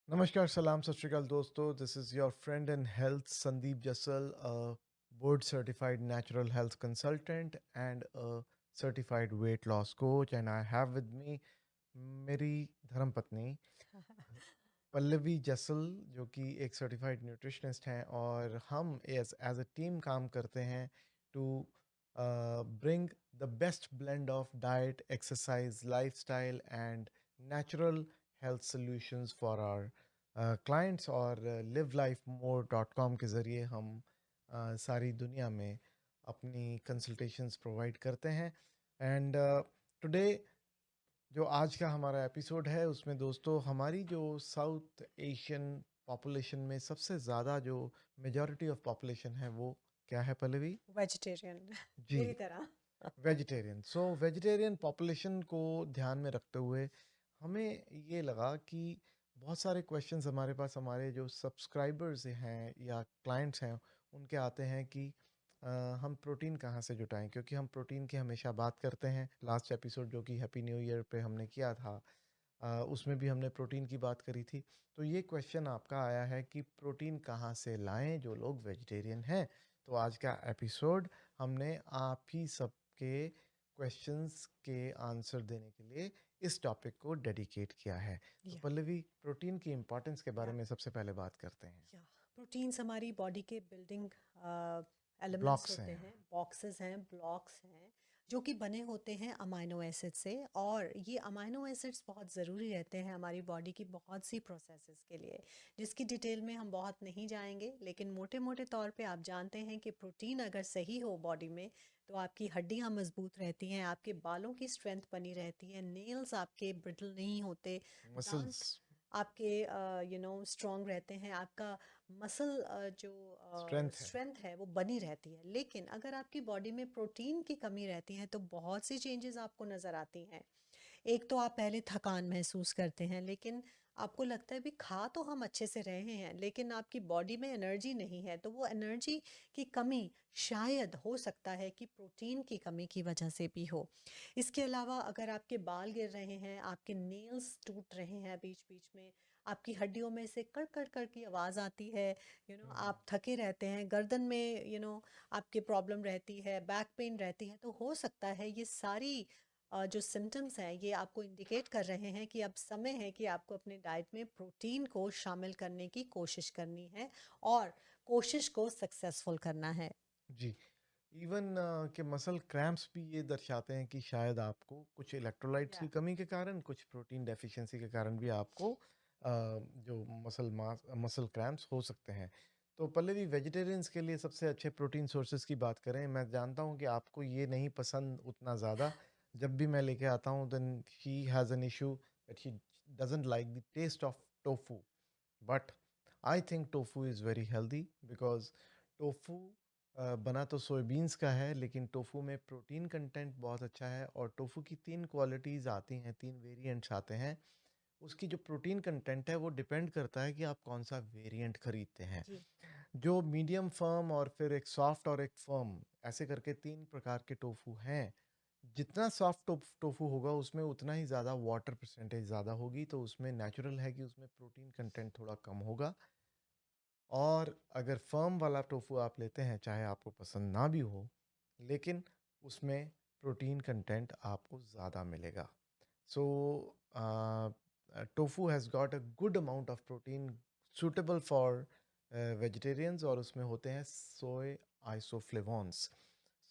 नमस्कार, सलाम, सत श्री अकाल दोस्तों। This is your friend in health Sandeep जसल, board certified natural health consultant and certified weight loss coach. And I have with me मेरी धर्मपत्नी पल्लवी जसल, जो कि एक सर्टिफाइड न्यूट्रिशनिस्ट हैं, और हम एज एज अ टीम काम करते हैं to bring the best blend of diet, exercise, lifestyle and natural health solutions for our clients. और livelifemore.com के ज़रिए हम सारी दुनिया में अपनी कंसल्टेशंस प्रोवाइड करते हैं। एंड टुडे जो आज का हमारा एपिसोड है, उसमें दोस्तों हमारी जो साउथ एशियन पॉपुलेशन में सबसे ज़्यादा जो मेजॉरिटी ऑफ पॉपुलेशन है, वो क्या है पल्लवी? वेजिटेरियन जी, मेरी तरह। वेजिटेरियन। सो वेजिटेरियन पॉपुलेशन को ध्यान में रखते हुए हमें ये लगा कि बहुत सारे क्वेश्चंस हमारे पास, हमारे जो सब्सक्राइबर्स हैं या क्लाइंट्स हैं, उनके आते हैं कि हम प्रोटीन कहाँ से जुटाएं, क्योंकि हम प्रोटीन की हमेशा बात करते हैं। लास्ट एपिसोड जो कि हैप्पी न्यू ईयर पे हमने किया था, उसमें भी हमने प्रोटीन की बात करी थी। तो ये क्वेश्चन आपका आया है कि प्रोटीन कहाँ से लाएं जो लोग वेजिटेरियन हैं। तो आज का एपिसोड हमने आप ही सबके क्वेश्चंस के आंसर देने के लिए इस टॉपिक को डेडिकेट किया है। तो या पल्लवी, प्रोटीन की इम्पोर्टेंस के बारे या में सबसे पहले बात करते हैं। या प्रोटीन्स हमारी बॉडी के बिल्डिंग एलिमेंट्स ब्लॉक्स होते हैं। हैं, बॉक्सेस हैं, ब्लॉक्स हैं, जो कि बने होते हैं अमाइनो एसिड से। और ये अमाइनो एसिड्स बहुत ज़रूरी रहते हैं हमारी बॉडी की बहुत सी प्रोसेसेस के लिए, जिसकी डिटेल में हम बहुत नहीं जाएंगे। लेकिन मोटे मोटे तौर पे आप जानते हैं कि प्रोटीन अगर सही हो बॉडी में, तो आपकी हड्डियां मजबूत रहती हैं, आपके बालों की स्ट्रेंथ बनी रहती है, नेल्स आपके ब्रिटल नहीं होते, मसल्स। दांत आपके स्ट्रांग रहते हैं, आपका मसल जो स्ट्रेंथ है। स्ट्रेंथ है वो बनी रहती है। लेकिन अगर आपकी बॉडी में प्रोटीन की कमी रहती है तो बहुत सी चेंजेस आपको नज़र आती हैं। एक तो आप पहले थकान महसूस करते हैं, लेकिन आपको लगता है भी खा तो हम अच्छे से रहे हैं, लेकिन आपकी बॉडी में एनर्जी नहीं है। तो वो एनर्जी की कमी शायद हो सकता है कि प्रोटीन की कमी की वजह से भी हो। इसके अलावा अगर आपके बाल गिर रहे हैं, आपके नेल्स टूट रहे हैं बीच बीच में, आपकी हड्डियों में से कड़ कड़ कड़ की आवाज़ आती है, आप थके रहते हैं, गर्दन में आपके प्रॉब्लम रहती है, बैक पेन रहती है, तो हो सकता है ये सारी जो सिम्टम्स हैं ये आपको इंडिकेट कर रहे हैं कि अब समय है कि आपको अपने डाइट में प्रोटीन को शामिल करने की कोशिश करनी है, और कोशिश को सक्सेसफुल करना है। जी। इवन के मसल क्रैम्प्स भी ये दर्शाते हैं कि शायद आपको कुछ इलेक्ट्रोलाइट्स की या कमी के कारण, कुछ प्रोटीन डेफिशिएंसी के कारण भी आपको जो मसल क्रैम्प्स हो सकते हैं। तो पल्लवी, वेजिटेरियंस के लिए सबसे अच्छे प्रोटीन सोर्सेज की बात करें, मैं जानता हूँ कि आपको ये नहीं पसंद उतना ज़्यादा। जब भी मैं लेके आता हूँ, then she has an issue that she doesn't like the taste of tofu. But I think tofu is very healthy, because tofu बना तो सोयाबीन्स का है, लेकिन टोफू में प्रोटीन कंटेंट बहुत अच्छा है। और टोफू की तीन क्वालिटीज़ आती हैं, तीन वेरिएंट्स आते हैं। उसकी जो प्रोटीन कंटेंट है वो डिपेंड करता है कि आप कौन सा वेरिएंट खरीदते हैं। जी। जो मीडियम फर्म और फिर एक सॉफ्ट और एक फर्म, ऐसे करके तीन प्रकार के टोफू हैं। जितना सॉफ्ट टोफू होगा, उसमें उतना ही ज़्यादा वाटर परसेंटेज ज़्यादा होगी, तो उसमें नेचुरल है कि उसमें प्रोटीन कंटेंट थोड़ा कम होगा। और अगर फर्म वाला टोफू आप लेते हैं, चाहे आपको पसंद ना भी हो, लेकिन उसमें प्रोटीन कंटेंट आपको ज़्यादा मिलेगा। So tofu has got a good amount of protein suitable for vegetarians, और उसमें होते हैं सोय आइसोफ्लेवॉन्स।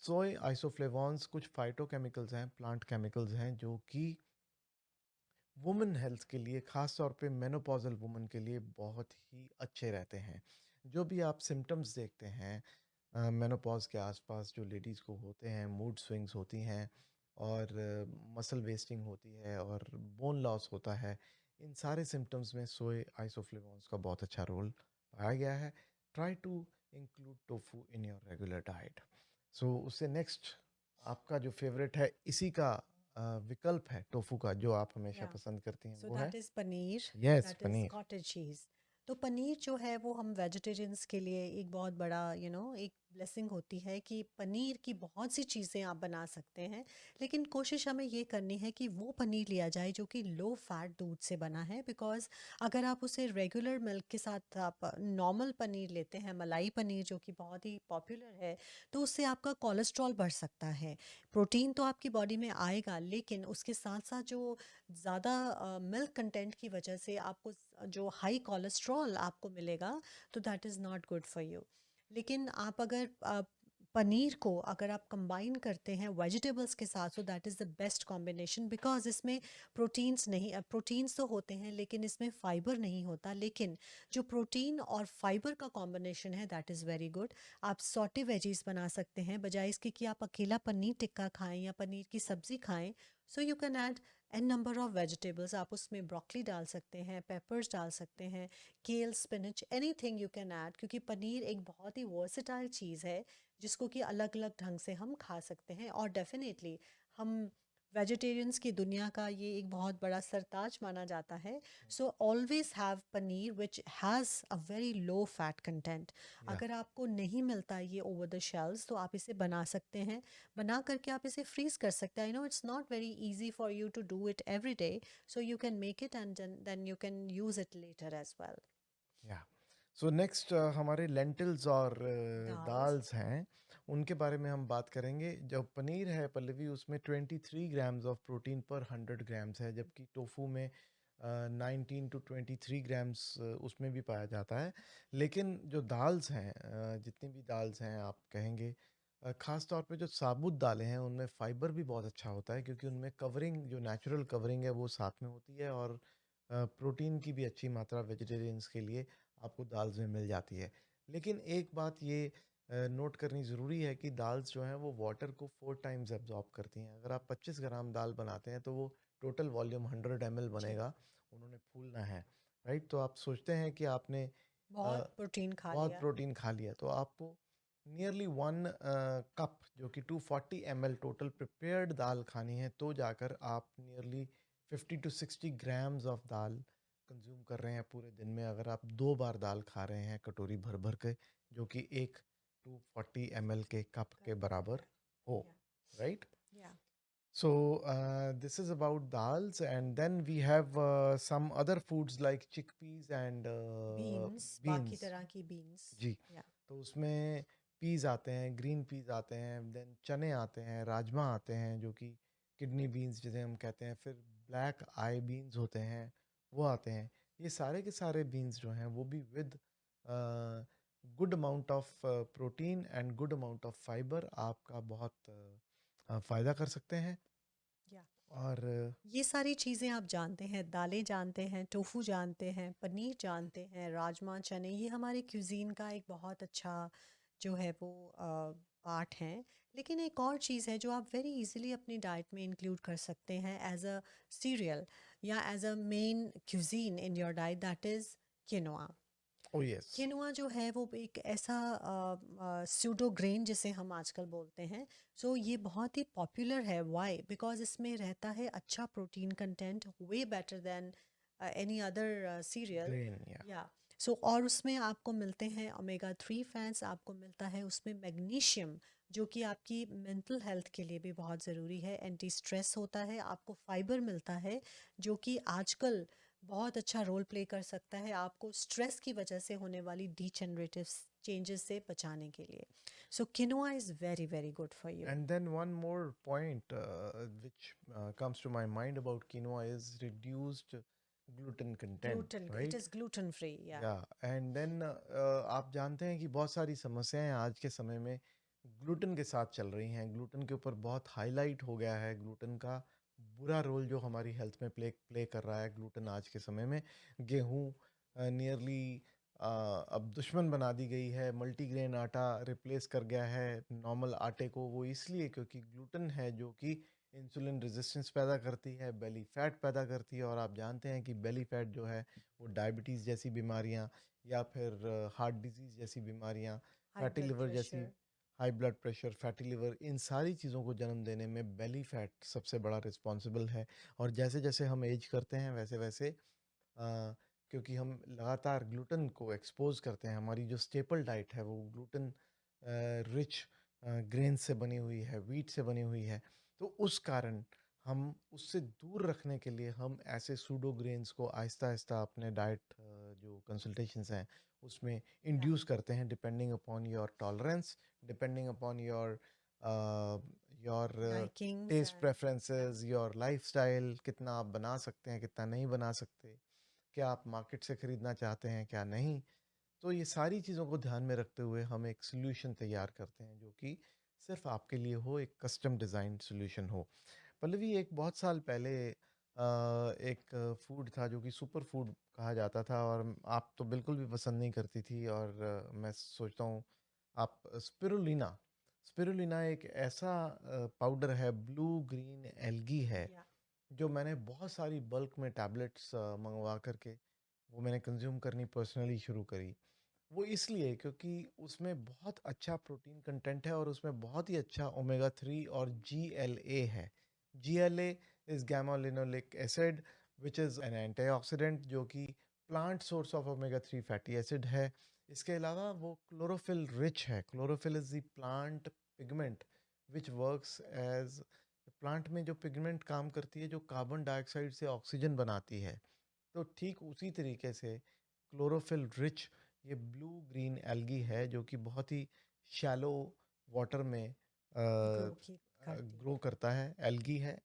सोय आइसोफ्लेवॉन्स कुछ फाइटोकेमिकल्स हैं, प्लांट केमिकल्स हैं, जो कि वुमेन हेल्थ के लिए, ख़ास तौर पे मेनोपॉजल वुमेन के लिए बहुत ही अच्छे रहते हैं। जो भी आप सिम्टम्स देखते हैं मेनोपॉज के आसपास, जो लेडीज़ को होते हैं, मूड स्विंग्स होती हैं, और मसल वेस्टिंग होती है, और बोन लॉस होता है, इन सारे सिम्टम्स में सोए आइसोफ्लेवोन्स का बहुत अच्छा रोल पाया गया है। Try to include tofu in your regular diet. So उससे नेक्स्ट, आपका जो फेवरेट है, इसी का विकल्प है टोफू का, जो आप हमेशा या पसंद करती हैं, सो वो है that is paneer, yes, that is paneer. Cottage चीज़। तो पनीर जो है वो हम वेजिटेरियंस के लिए एक बहुत बड़ा एक ब्लेसिंग होती है कि पनीर की बहुत सी चीज़ें आप बना सकते हैं, लेकिन कोशिश हमें ये करनी है कि वो पनीर लिया जाए जो कि लो फैट दूध से बना है। बिकॉज़ अगर आप उसे रेगुलर मिल्क के साथ आप नॉर्मल पनीर लेते हैं, मलाई पनीर जो कि बहुत ही पॉपुलर है, तो उससे आपका कोलेस्ट्रॉल बढ़ सकता है। प्रोटीन तो आपकी बॉडी में आएगा, लेकिन उसके साथ-साथ जो ज़्यादा मिल्क कंटेंट की वजह से आपको जो हाई कोलेस्ट्रॉल आपको मिलेगा, तो that is not good for you. लेकिन आप अगर पनीर को अगर आप कंबाइन करते हैं वेजिटेबल्स के साथ, so that is the best combination. Because इसमें प्रोटीन्स नहीं, प्रोटीन्स तो होते हैं लेकिन इसमें फाइबर नहीं होता, लेकिन जो प्रोटीन और फाइबर का कॉम्बिनेशन है दैट इज़ वेरी गुड। आप सॉटे वेजीज बना सकते हैं, बजाय इसके कि आप अकेला पनीर टिक्का खाएं या पनीर की सब्ज़ी खाएं। सो you can add N number of vegetables. आप उसमें ब्रोकली डाल सकते हैं, पेपर्स डाल सकते हैं, केल, spinach, anything you can add, क्योंकि पनीर एक बहुत ही वर्सेटाइल चीज़ है जिसको कि अलग अलग ढंग से हम खा सकते हैं। और डेफिनेटली हम वेजिटेरियंस की दुनिया का ये एक बहुत बड़ा सरताज माना जाता है। So always have paneer which has a very low fat content. या अगर आपको नहीं मिलता ये ओवर द शेल्व्स, तो आप इसे बना सकते हैं। बना करके आप इसे फ्रीज कर सकते हैं। I know it's not very easy for you to do it every day, so you can make it and then you can use it later as well. या सो नेक्स्ट हमारे लेंटिल्स और दाल्स। दाल्स हैं, उनके बारे में हम बात करेंगे। जो पनीर है पल्लवी, उसमें 23 ग्राम्स ऑफ प्रोटीन पर 100 ग्राम्स है, जबकि टोफू में 19 टू 23 ग्राम्स उसमें भी पाया जाता है। लेकिन जो दाल्स हैं, जितनी भी दाल्स हैं आप कहेंगे, ख़ास तौर पे जो साबुत दालें हैं उनमें फ़ाइबर भी बहुत अच्छा होता है, क्योंकि उनमें कवरिंग, जो नेचुरल कवरिंग है वो साथ में होती है, और प्रोटीन की भी अच्छी मात्रा वेजिटेरियंस के लिए आपको दाल्स में मिल जाती है। लेकिन एक बात ये नोट करनी ज़रूरी है कि दाल्स जो हैं वो वाटर को 4 टाइम्स एब्ज़ॉर्ब करती हैं। अगर आप 25 ग्राम दाल बनाते हैं तो वो टोटल वॉल्यूम 100 ml जी। बनेगा, उन्होंने फूलना है, राइट? तो आप सोचते हैं कि आपने बहुत प्रोटीन खा बहुत लिया। प्रोटीन खा लिया, तो आपको नियरली 1 कप, जो कि 240 ml टोटल प्रिपेयर्ड दाल खानी है, तो जाकर आप nearly 50 to 60 grams of dal consume कर रहे हैं पूरे दिन में, अगर आप 2 बार दाल खा रहे हैं कटोरी भर भर के, जो कि एक 240 ml के कप के बराबर हो, या राइट? या So this is about dals, and then we have some other foods like chickpeas and beans, बाकी beans. तरह की बीन्स। जी, या तो उसमें पीज़ आते हैं, ग्रीन पीज़ आते हैं, देन चने आते हैं, राजमा आते हैं जो कि किडनी बीन्स जिसे हम कहते हैं, फिर ब्लैक आई बीन्स होते हैं, वो आते हैं। ये सारे के सारे बीन्स जो हैं वो भी with good amount of protein and good amount of fibre आपका बहुत फ़ायदा कर सकते हैं। या और ये सारी चीज़ें आप जानते हैं, दालें जानते हैं, टोफू जानते हैं, पनीर जानते हैं, राजमा, चने, ये हमारे क्यूज़ीन का एक बहुत अच्छा जो है वो पार्ट हैं। लेकिन एक और चीज़ है जो आप वेरी इजीली अपनी डाइट में इंक्लूड कर सकते हैं एज अ सीरियल या as a main cuisine in your diet, that is quinoa. Oh yes. Quinoa जो है वो एक ऐसा स्यूडो ग्रेन जिसे हम आजकल बोलते हैं। सो ये बहुत ही पॉपुलर है। वाई? बिकॉज इसमें रहता है अच्छा protein content, way better than any other serial. Grain या या सो और उसमें आपको मिलते हैं ओमेगा 3 फैट्स, आपको मिलता है उसमें मैग्नीशियम जो कि आपकी मेंटल हेल्थ के लिए भी बहुत ज़रूरी है, एंटी स्ट्रेस होता है, आपको फाइबर मिलता है जो कि आजकल बहुत अच्छा रोल प्ले कर सकता है आपको स्ट्रेस की वजह से होने वाली डीजेनरेटिव चेंजेस से बचाने के लिए। So quinoa is very very good for you. and then one more point which comes to my mind about quinoa is reduced gluten content, gluten, it right? Is gluten free. या या and then आप जानते हैं कि बहुत सारी समस्याएं आज के समय में ग्लूटेन के साथ चल रही हैं। ग्लूटेन के ऊपर बहुत हाईलाइट हो गया है ग्लूटेन का बुरा रोल जो हमारी हेल्थ में प्ले प्ले कर रहा है ग्लूटेन आज के समय में। गेहूं नियरली अब दुश्मन बना दी गई है, मल्टीग्रेन आटा रिप्लेस कर गया है नॉर्मल आटे को, वो इसलिए क्योंकि ग्लूटेन है जो कि इंसुलिन रेजिस्टेंस पैदा करती है, बेली फैट पैदा करती है, और आप जानते हैं कि बेली फैट जो है वो डायबिटीज़ जैसी बीमारियां, या फिर हार्ट डिजीज़ जैसी बीमारियां, हाई फैटी ब्लड लिवर जैसी, pressure. High blood pressure, fatty liver, इन सारी चीज़ों को जन्म देने में बेली फैट सबसे बड़ा रिस्पॉन्सिबल है। और जैसे जैसे हम एज करते हैं वैसे वैसे क्योंकि हम लगातार ग्लूटेन को एक्सपोज करते हैं, हमारी जो स्टेपल डाइट है वो ग्लूटेन रिच ग्रेन से बनी हुई है, व्हीट से बनी हुई है। तो उस कारण हम उससे दूर रखने के लिए हम ऐसे सूडो ग्रेन्स को आहिस्ता-आहिस्ता अपने डाइट जो कंसल्टेशंस हैं, उसमें या इंड्यूस करते हैं depending upon your tolerance, depending upon your likings taste and या प्रेफरेंसेस, योर लाइफ़स्टाइल, कितना आप बना सकते हैं, कितना नहीं बना सकते, क्या आप मार्केट से खरीदना चाहते हैं, क्या नहीं। तो ये सारी चीज़ों को ध्यान में रखते हुए हम एक सॉल्यूशन तैयार करते हैं जो कि सिर्फ आपके लिए हो, एक कस्टम डिज़ाइन सॉल्यूशन हो। पल्लवी, एक बहुत साल पहले एक फूड था जो कि सुपर फूड कहा जाता था और आप तो बिल्कुल भी पसंद नहीं करती थी, और मैं सोचता हूँ आप स्पिरुलिना स्पिरुलिना एक ऐसा पाउडर है, ब्लू ग्रीन एल्गी है, या जो मैंने बहुत सारी बल्क में टैबलेट्स मंगवा करके वो मैंने कंज्यूम करनी पर्सनली शुरू करी। वो इसलिए क्योंकि उसमें बहुत अच्छा प्रोटीन कंटेंट है और उसमें बहुत ही अच्छा ओमेगा 3 और GLA है। GLA is gamma linoleic acid, which is an antioxidant, जो कि plant source of omega 3 fatty acid है। इसके अलावा वो क्लोरोफिल रिच है। Chlorophyll is the plant pigment which works as, plant में जो पिगमेंट काम करती है जो कार्बन डाइऑक्साइड से ऑक्सीजन बनाती है। तो ठीक उसी तरीके से क्लोरोफिल रिच ये ब्लू ग्रीन एल्गी है जो कि बहुत ही शैलो वाटर में ग्रो की करती ग्रो है। करता है, एल्गी है।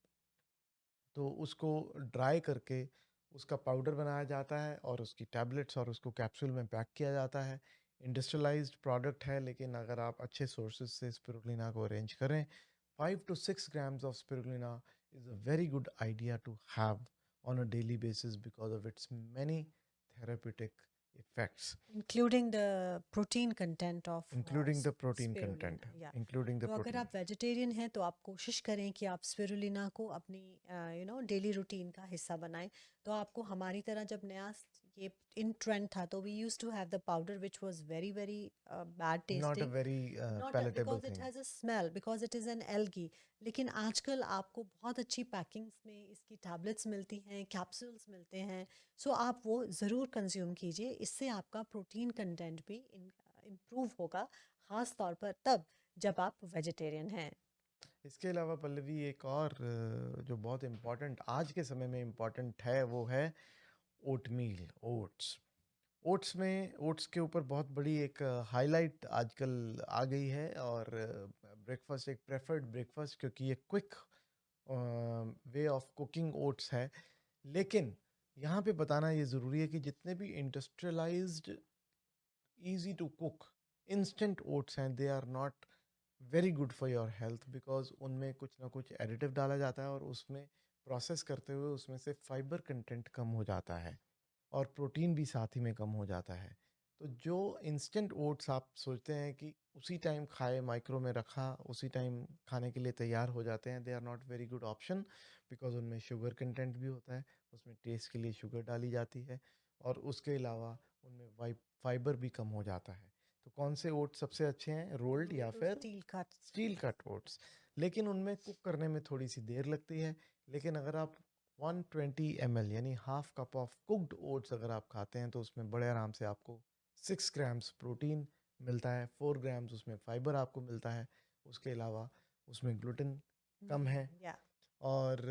तो उसको ड्राई करके उसका पाउडर बनाया जाता है और उसकी टैबलेट्स और उसको कैप्सूल में पैक किया जाता है। इंडस्ट्रियलाइज्ड प्रोडक्ट है, लेकिन अगर आप अच्छे सोर्सेज से स्पिरुलिना को अरेंज करें, 5 to 6 grams of spirulina is a very good idea to have on a daily basis because of its many therapeutic effects, including the protein content of including the protein content, spirulina या including the तो अगर protein. आप vegetarian हैं तो आप कोशिश करें कि आप स्पिरुलिना को अपनी डेली रूटीन का हिस्सा बनाएं। तो आपको हमारी तरह जब ये इन ट्रेंड था तो we use to have the powder which was very very bad Not a tasting, very not palatable because it thing. Has a smell, because it is an algae. लेकिन आजकल आपको बहुत अच्छी पैकिंग्स में इसकी टैबलेट्स मिलती हैं, कैप्सूल्स मिलते हैं। सो आप वो ज़रूर कंज्यूम कीजिए, इससे आपका प्रोटीन कंटेंट भी इम्प्रूव होगा, ख़ास तौर पर तब जब आप वेजिटेरियन हैं। इसके अलावा पल्लवी, एक और जो बहुत इम्पोर्टेंट आज के समय में इम्पोर्टेंट है वो है ओटमील, ओट्स। ओट्स के ऊपर बहुत बड़ी एक हाईलाइट आजकल आ गई है, और ब्रेकफास्ट एक प्रेफर्ड ब्रेकफास्ट, क्योंकि ये quick way of cooking oats है। लेकिन यहाँ पे बताना ये ज़रूरी है कि जितने भी industrialised easy to cook instant oats हैं, they are not very good for your health, because उनमें कुछ ना कुछ एडिटिव डाला जाता है और उसमें प्रोसेस करते हुए उसमें से फाइबर कंटेंट कम हो जाता है और प्रोटीन भी साथ ही में कम हो जाता है। तो जो इंस्टेंट ओट्स आप सोचते हैं कि उसी टाइम खाए, माइक्रो में रखा, उसी टाइम खाने के लिए तैयार हो जाते हैं, they are not very good option, because उनमें शुगर कंटेंट भी होता है, उसमें टेस्ट के लिए शुगर डाली जाती है, और उसके अलावा उनमें फाइबर भी कम हो जाता है। तो कौन से ओट्स सबसे अच्छे हैं, रोल्ड हमारे या तो फिर स्टील का स्टील कट ओट्स? लेकिन उनमें कुक करने में थोड़ी सी देर लगती है। लेकिन अगर आप 120 ml यानी half cup of cooked oats अगर आप खाते हैं, तो उसमें बड़े आराम से आपको 6 ग्राम्स प्रोटीन मिलता है, 4 ग्राम्स उसमें फाइबर आपको मिलता है। उसके अलावा उसमें ग्लूटेन कम है या और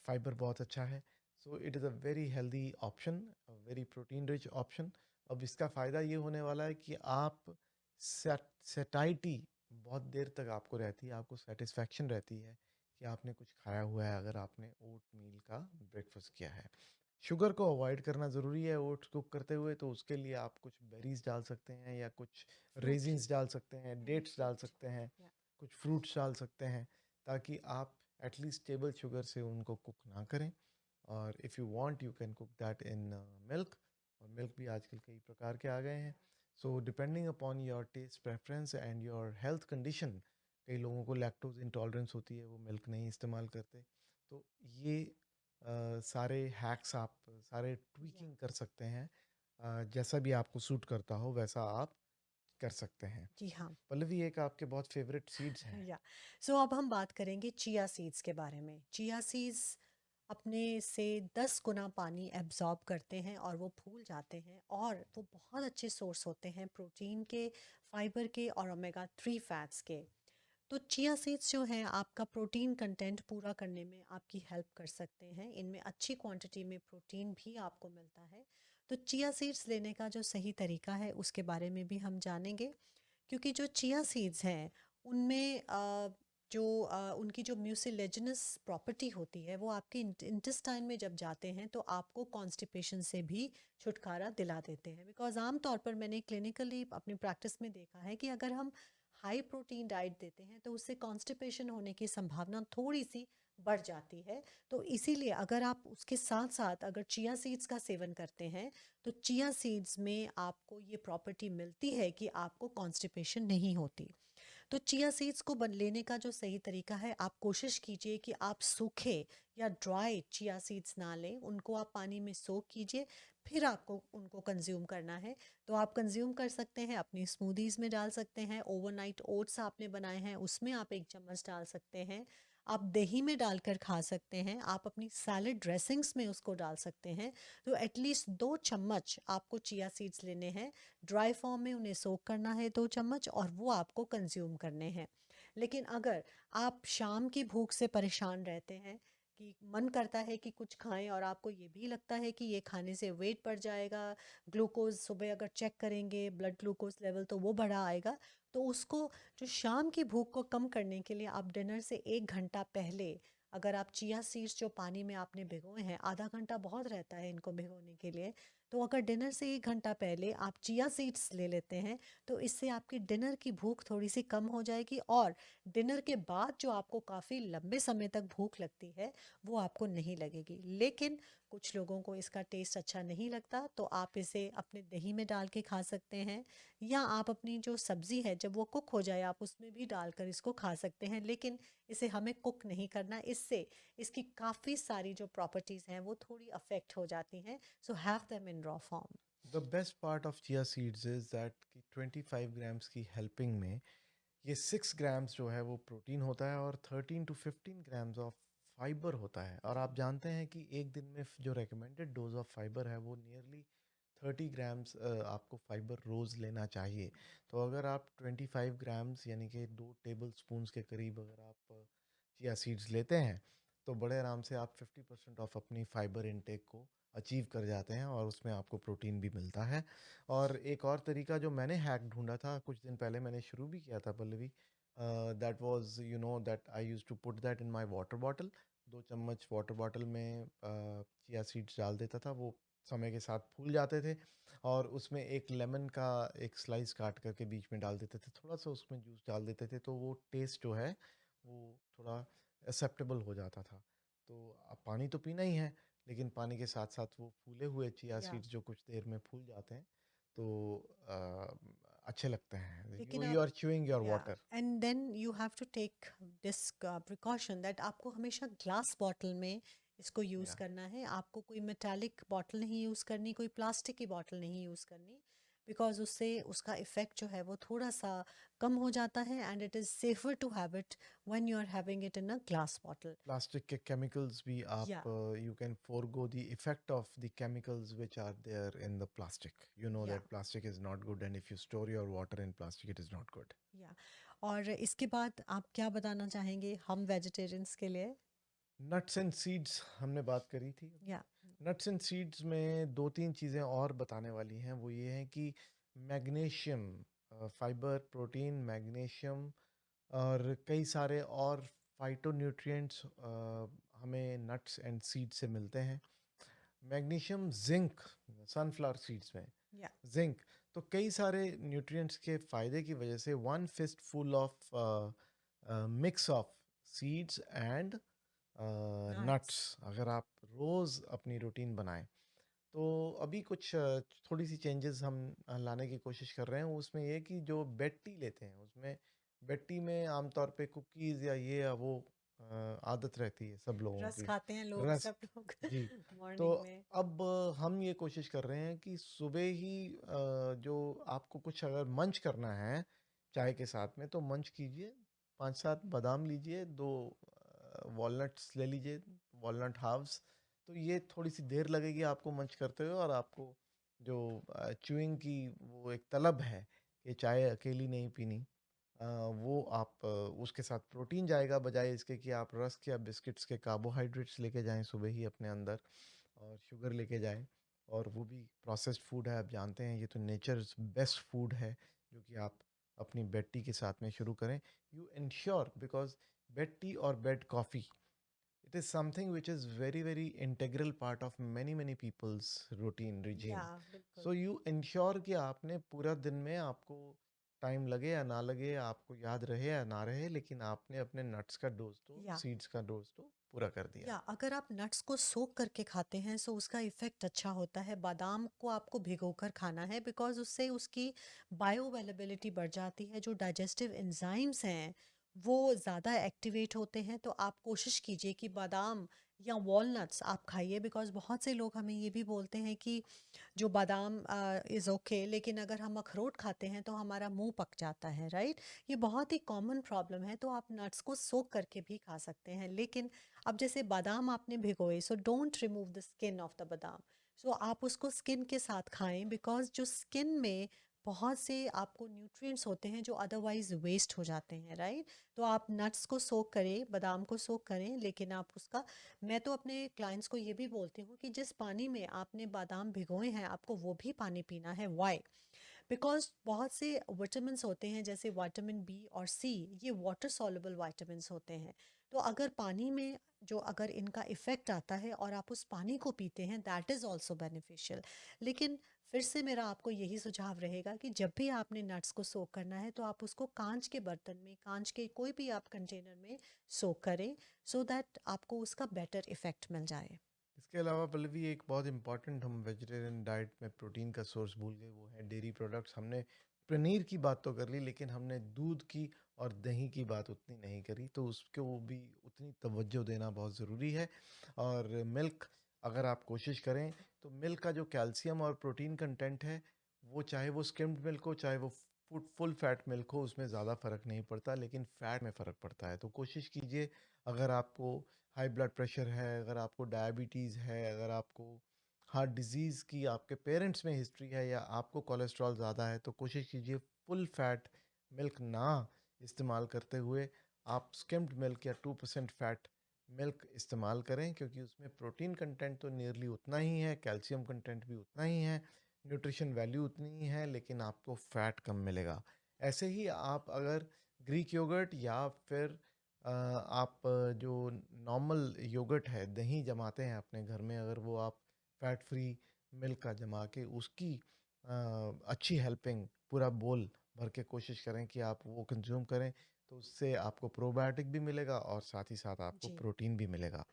फाइबर बहुत अच्छा है। So it is a very healthy option, very protein rich option. अब इसका फ़ायदा ये होने वाला है कि आप सेटाइटी बहुत देर तक आपको रहती है, आपको सेटिस्फैक्शन रहती है कि आपने कुछ खाया हुआ है अगर आपने ओट मील का ब्रेकफास्ट किया है। शुगर को अवॉइड करना ज़रूरी है ओट्स कुक करते हुए, तो उसके लिए आप कुछ बेरीज डाल सकते हैं या कुछ फ्रूट रेजिन्स डाल सकते हैं, एनी डेट्स डाल फ्रूट सकते हैं, या कुछ फ्रूट्स डाल सकते हैं, ताकि आप एटलीस्ट टेबल शुगर से उनको कुक ना करें। और if you want you can cook that in milk, और मिल्क भी आजकल कई प्रकार के आ गए हैं। So depending upon your test preference and your health condition, कई लोगों को लैक्टोज इंटॉलरेंस होती है, वो मिल्क नहीं इस्तेमाल करते। तो ये सारे हैक्स आप सारे या ट्वीकिंग कर सकते हैं, जैसा भी आपको सूट करता हो वैसा आप कर सकते हैं। जी हाँ। पल्लवी, एक आपके बहुत फेवरेट सीड्स हैं। या सो अब हम बात करेंगे चिया सीड्स के बारे में। चिया सीड्स अपने से 10 गुना पानी एब्जॉर्ब करते हैं और वो फूल जाते हैं, और वो बहुत अच्छे सोर्स होते हैं प्रोटीन के, फाइबर के और ओमेगा 3 फैट्स के। तो चिया सीड्स जो हैं आपका प्रोटीन कंटेंट पूरा करने में आपकी हेल्प कर सकते हैं। इनमें अच्छी क्वांटिटी में प्रोटीन भी आपको मिलता है। तो चिया सीड्स लेने का जो सही तरीका है उसके बारे में भी हम जानेंगे, क्योंकि जो चिया सीड्स हैं उनमें उनकी जो म्यूसिलेजिनस प्रॉपर्टी होती है वो आपके इंटेस्टाइन में जब जाते हैं तो आपको कॉन्स्टिपेशन से भी छुटकारा दिला देते हैं। बिकॉज आम तौर पर मैंने क्लिनिकली अपनी प्रैक्टिस में देखा है कि अगर हम हाई प्रोटीन डाइट देते हैं तो उससे कॉन्स्टिपेशन होने की संभावना थोड़ी सी बढ़ जाती है। तो इसीलिए अगर आप उसके साथ साथ अगर चिया सीड्स का सेवन करते हैं तो चिया सीड्स में आपको ये प्रॉपर्टी मिलती है कि आपको कॉन्स्टिपेशन नहीं होती। तो चिया सीड्स को लेने का जो सही तरीका है, आप कोशिश कीजिए कि आप सूखे या ड्राई चिया सीड्स ना लें, उनको आप पानी में सोक कीजिए, फिर आपको उनको कंज्यूम करना है। तो आप कंज्यूम कर सकते हैं, अपनी स्मूदीज़ में डाल सकते हैं, ओवरनाइट ओट्स आपने बनाए हैं उसमें आप 1 चम्मच डाल सकते हैं, आप दही में डालकर खा सकते हैं, आप अपनी सैलड ड्रेसिंग्स में उसको डाल सकते हैं। तो एटलीस्ट 2 चम्मच आपको चिया सीड्स लेने हैं, ड्राई फॉर्म में उन्हें सोक करना है 2 चम्मच, और वो आपको कंज्यूम करने हैं। लेकिन अगर आप शाम की भूख से परेशान रहते हैं कि मन करता है कि कुछ खाएं और आपको ये भी लगता है कि ये खाने से वेट बढ़ जाएगा, ग्लूकोज सुबह अगर चेक करेंगे ब्लड ग्लूकोज लेवल तो वो बढ़ा आएगा, तो उसको, जो शाम की भूख को कम करने के लिए आप डिनर से 1 घंटा पहले अगर आप चिया सीड्स जो पानी में आपने भिगोए हैं, आधा घंटा बहुत रहता है इनको भिगोने के लिए, तो अगर डिनर से 1 घंटा पहले आप चिया सीड्स ले लेते हैं तो इससे आपकी डिनर की भूख थोड़ी सी कम हो जाएगी, और डिनर के बाद जो आपको काफ़ी लंबे समय तक भूख लगती है वो आपको नहीं लगेगी। लेकिन कुछ लोगों को इसका टेस्ट अच्छा नहीं लगता तो आप इसे अपने दही में डाल के खा सकते हैं, या आप अपनी जो सब्ज़ी है जब वो कुक हो जाए आप उसमें भी डालकर इसको खा सकते हैं। लेकिन इसे हमें कुक नहीं करना, इससे इसकी काफ़ी सारी जो प्रॉपर्टीज़ हैं वो थोड़ी अफेक्ट हो जाती हैं। So have them in raw form. The best part of chia seeds is that कि 25 ग्राम्स की हेल्पिंग में ये 6 ग्राम्स जो है वो प्रोटीन होता है और 13 to 15 ग्राम्स ऑफ फाइबर होता है। और आप जानते हैं कि एक दिन में जो रिकमेंडेड डोज ऑफ फाइबर है वो नियरली 30 ग्राम्स आपको फाइबर रोज़ लेना चाहिए। तो अगर आप 25 ग्राम्स यानी कि 2 टेबल स्पून्स के करीब अगर आप चिया सीड्स लेते हैं तो बड़े आराम से आप 50% ऑफ अपनी फाइबर इनटेक को अचीव कर जाते हैं और उसमें आपको प्रोटीन भी मिलता है। और एक और तरीका जो मैंने हैक ढूंढा था कुछ दिन पहले, मैंने शुरू भी किया था Pallavi, that was you know that I used to put that in my water bottle. 2 चम्मच वाटर बॉटल में चिया सीड्स डाल देता था, वो समय के साथ फूल जाते थे। और उसमें एक लेमन का एक स्लाइस काट करके बीच में डाल देते थे, थोड़ा सा उसमें जूस डाल देते थे, तो वो टेस्ट जो है वो थोड़ा एक्सेप्टेबल हो जाता था। तो अब पानी तो पीना ही है, लेकिन पानी के साथ साथ वो फूले हुए चिया या सीड्स जो कुछ देर में फूल जाते हैं तो अच्छे लगते हैं। लेकिन यू आप, आर च्यूइंग योर या, water. And then you have to take this precaution that आपको हमेशा ग्लास बॉटल में इसको यूज़ या करना है। आपको कोई मेटालिक बॉटल नहीं यूज़ करनी, कोई प्लास्टिक की बॉटल नहीं यूज़ करनी, बिकॉज उससे उसका इफ़ेक्ट जो है वो थोड़ा सा कम हो जाता है, and it is safer to have it when you are having it in a glass bottle. Plastic के केमिकल्स भी या, आप you can forgo the effect of the chemicals which are there in the plastic. You know yeah, that plastic is not good and if you store your water in plastic it is not good. Yeah. और इसके बाद आप क्या बताना चाहेंगे हम vegetarians के लिए? नट्स एंड सीड्स हमने बात करी थी। या, नट्स एंड सीड्स में दो तीन चीज़ें और बताने वाली हैं, वो ये हैं कि मैग्नीशियम, फाइबर, प्रोटीन, मैग्नीशियम और कई सारे और फाइटोन्यूट्रिएंट्स हमें नट्स एंड सीड से मिलते हैं। मैग्नीशियम, जिंक, सनफ्लावर सीड्स में या, जिंक। तो कई सारे न्यूट्रिएंट्स के फ़ायदे की वजह से one fistful of mix of seeds and nuts. Nuts अगर आप रोज़ अपनी रूटीन बनाएं तो अभी कुछ थोड़ी सी चेंजेस हम लाने की कोशिश कर रहे हैं। उसमें ये कि जो बेड टी लेते हैं उसमें बेड टी में आमतौर पे कुकीज़ या ये या वो आदत रहती है सब लोगों रस की, खाते हैं लोग, सब रस्क। लोग जी। तो मॉर्निंग में। अब हम ये कोशिश कर रहे हैं कि सुबह ही जो आपको कुछ अगर मंच करना है चाय के साथ में तो मंच कीजिए, 5-7 बादाम लीजिए, 2 वॉलनट्स ले लीजिए, वॉलनट हाफ्स। तो ये थोड़ी सी देर लगेगी आपको मंच करते हुए, और आपको जो च्यूइंग की वो एक तलब है कि चाय अकेली नहीं पीनी, वो आप उसके साथ प्रोटीन जाएगा, बजाय इसके कि आप रस्क या बिस्किट्स के कार्बोहाइड्रेट्स लेके जाएं सुबह ही अपने अंदर, और शुगर लेके जाएं, और वो भी प्रोसेस्ड फूड है। आप जानते हैं ये तो नेचर्स बेस्ट फूड है, जो कि आप अपनी बेड टी के साथ में शुरू करें। You ensure, because bed tea और bed coffee, it is something which is very very integral part of many many people's routine या regime. बिल्कुल। So you ensure कि आपने पूरा दिन में, आपको टाइम लगे या ना लगे, आपको याद रहे या ना रहे, लेकिन आपने अपने नट्स का डोज तो, या सीड्स का डोज तो पूरा कर दिया। अगर आप नट्स को सोक करके खाते हैं सो उसका इफ़ेक्ट अच्छा होता है। बादाम को आपको भिगोकर खाना है बिकॉज़ उससे उसकी बायो अवेलेबिलिटी बढ़ जाती है। जो डाइजेस्टिव एंजाइम्स हैं वो ज़्यादा एक्टिवेट होते हैं। तो आप कोशिश कीजिए कि बादाम या वॉलनट्स आप खाइए। बिकॉज़ बहुत से लोग हमें ये भी बोलते हैं कि जो बादाम इज़ ओके, लेकिन अगर हम अखरोट खाते हैं तो हमारा मुंह पक जाता है, राइट? ये बहुत ही कॉमन प्रॉब्लम है। तो आप नट्स को सोक करके भी खा सकते हैं। लेकिन अब जैसे बादाम आपने भिगोए, so don't remove the skin of the बादाम। सो आप उसको स्किन के साथ खाएं। बिकॉज जो स्किन में बहुत से आपको न्यूट्रिएंट्स होते हैं जो अदरवाइज वेस्ट हो जाते हैं, राइट? तो आप नट्स को सोक करें, बादाम को सोक करें, लेकिन आप उसका, मैं तो अपने क्लाइंट्स को ये भी बोलती हूँ कि जिस पानी में आपने बादाम भिगोए हैं आपको वो भी पानी पीना है। वाई? बिकॉज बहुत से विटामिन्स होते हैं जैसे विटामिन बी और सी, ये वाटर सॉल्युबल विटामिन्स होते हैं। तो अगर पानी में जो अगर इनका इफ़ेक्ट आता है और आप उस पानी को पीते हैं, दैट इज़ ऑल्सो बेनिफिशियल। लेकिन फिर से मेरा आपको यही सुझाव रहेगा कि जब भी आपने नट्स को सोक करना है तो आप उसको कांच के बर्तन में, कांच के कोई भी आप कंटेनर में सोक करें, सो दैट आपको उसका बेटर इफ़ेक्ट मिल जाए। इसके अलावा पल्लवी, एक बहुत इंपॉर्टेंट हम वेजिटेरियन डाइट में प्रोटीन का सोर्स भूल गए, वो है डेयरी प्रोडक्ट्स। हमने पनीर की बात तो कर ली, लेकिन हमने दूध की और दही की बात उतनी नहीं करी, तो उसको भी उतनी तवज्जो देना बहुत ज़रूरी है। और मिल्क, अगर आप कोशिश करें तो मिल्क का जो कैल्शियम और प्रोटीन कंटेंट है, वो चाहे वो स्किम्ड मिल्क हो, चाहे वो फुल फैट मिल्क हो, उसमें ज़्यादा फ़र्क नहीं पड़ता, लेकिन फ़ैट में फ़र्क पड़ता है। तो कोशिश कीजिए, अगर आपको हाई ब्लड प्रेशर है, अगर आपको डायबिटीज़ है, अगर आपको हार्ट डिजीज़ की आपके पेरेंट्स में हिस्ट्री है, या आपको कोलेस्ट्रॉल ज़्यादा है, तो कोशिश कीजिए फुल फैट मिल्क ना इस्तेमाल करते हुए आप स्किम्ड मिल्क या 2% फैट मिल्क इस्तेमाल करें, क्योंकि उसमें प्रोटीन कंटेंट तो नियरली उतना ही है, कैल्शियम कंटेंट भी उतना ही है, न्यूट्रिशन वैल्यू उतनी ही है, लेकिन आपको फ़ैट कम मिलेगा। ऐसे ही आप अगर ग्रीक योगर्ट या फिर आप जो नॉर्मल योगर्ट है, दही जमाते हैं अपने घर में, अगर वो आप फैट फ्री मिल्क का जमा के उसकी अच्छी हेल्पिंग पूरा बोल भर के कोशिश करें कि आप वो कंज्यूम करें, तो उससे आपको प्रोबायोटिक भी मिलेगा और साथ ही साथ आपको जी। प्रोटीन भी मिलेगा।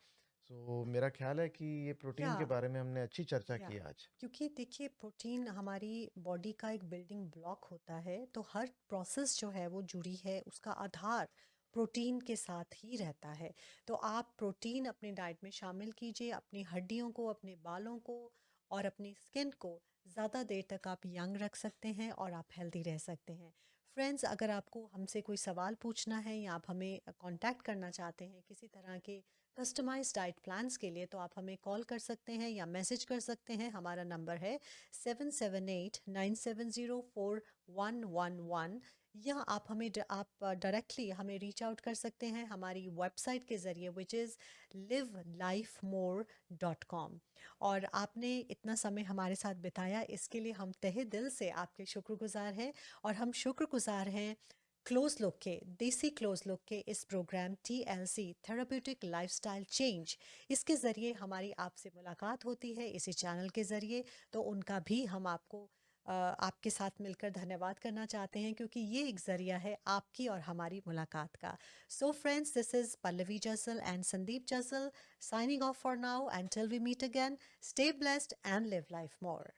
सो मेरा ख्याल है कि ये या प्रोटीन के बारे में हमने अच्छी चर्चा या की आज। क्योंकि देखिए प्रोटीन हमारी बॉडी का एक बिल्डिंग ब्लॉक होता है। तो हर प्रोसेस जो है वो जुड़ी है, उसका आधार प्रोटीन के साथ ही रहता है। तो आप प्रोटीन अपने डाइट में शामिल कीजिए। अपनी हड्डियों को, अपने बालों को और अपनी स्किन को ज़्यादा देर तक आप यंग रख सकते हैं और आप हेल्दी रह सकते हैं। फ्रेंड्स, अगर आपको हमसे कोई सवाल पूछना है या आप हमें कांटेक्ट करना चाहते हैं किसी तरह के कस्टमाइज्ड डाइट प्लान्स के लिए, तो आप हमें कॉल कर सकते हैं या मैसेज कर सकते हैं। हमारा नंबर है 7789704111। या आप हमें आप डायरेक्टली हमें रीच आउट कर सकते हैं हमारी वेबसाइट के ज़रिए, विच इज़ livelifemore.com। और आपने इतना समय हमारे साथ बिताया, इसके लिए हम तहे दिल से आपके शुक्रगुजार हैं। और हम शुक्रगुजार हैं क्लोज लुक के, देसी क्लोज लुक के इस programme TLC therapeutic lifestyle change, इसके ज़रिए हमारी आपसे मुलाकात होती है इसी चैनल के ज़रिए। तो उनका भी हम आपको आपके साथ मिलकर धन्यवाद करना चाहते हैं, क्योंकि ये एक ज़रिया है आपकी और हमारी मुलाकात का। So friends, this is Pallavi जसल and Sandeep जसल signing off for now. Until we meet again, stay blessed and live life more.